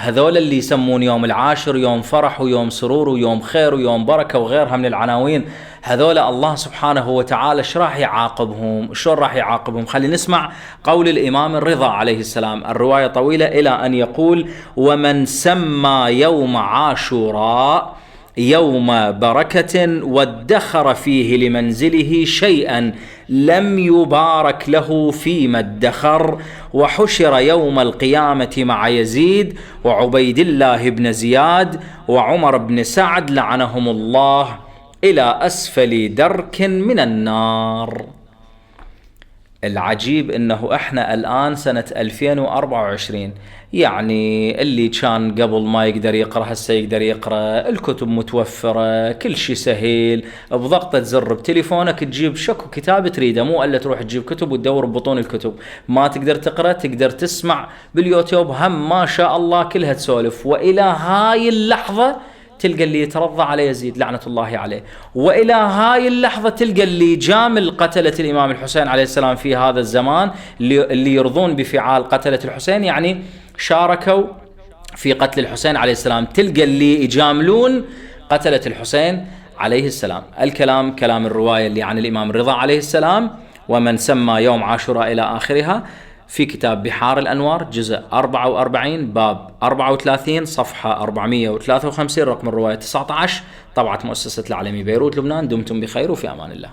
هذول اللي يسمون يوم العاشر يوم فرح ويوم سرور ويوم خير ويوم بركة وغيرها من العناوين، هذول الله سبحانه وتعالى ايش راح يعاقبهم؟ شلون راح يعاقبهم؟ خلينا نسمع قول الإمام الرضا عليه السلام. الرواية طويلة إلى أن يقول: ومن سمى يوم عاشوراء يوم بركة وادخر فيه لمنزله شيئا لم يبارك له فيما ادخر، وحشر يوم القيامة مع يزيد وعبيد الله بن زياد وعمر بن سعد لعنهم الله إلى أسفل درك من النار. العجيب إنه إحنا الآن سنة 2024، يعني اللي كان قبل ما يقدر يقرأ هسه يقدر يقرأ، الكتب متوفرة، كل شيء سهل، بضغطة زر بتليفونك تجيب شكو كتاب تريده، مو إلا تروح تجيب كتب وتدور ببطون الكتب. ما تقدر تقرأ تقدر تسمع باليوتيوب، هم ما شاء الله كلها تسولف. وإلى هاي اللحظة تلقى اللي يترضى على يزيد لعنة الله عليه، وإلى هاي اللحظة تلقى اللي جامل قتلة الإمام الحسين عليه السلام في هذا الزمان، اللي يرضون بفعال قتلة الحسين، يعني شاركوا في قتل الحسين عليه السلام، تلقى اللي يجاملون قتلة الحسين عليه السلام. الكلام كلام الرواية اللي عن الإمام الرضا عليه السلام: ومن سمى يوم عاشوراء إلى آخرها، في كتاب بحار الأنوار جزء 44 باب 34 صفحة 453 رقم الرواية 19، طبعة مؤسسة العالمي بيروت لبنان. دمتم بخير وفي أمان الله.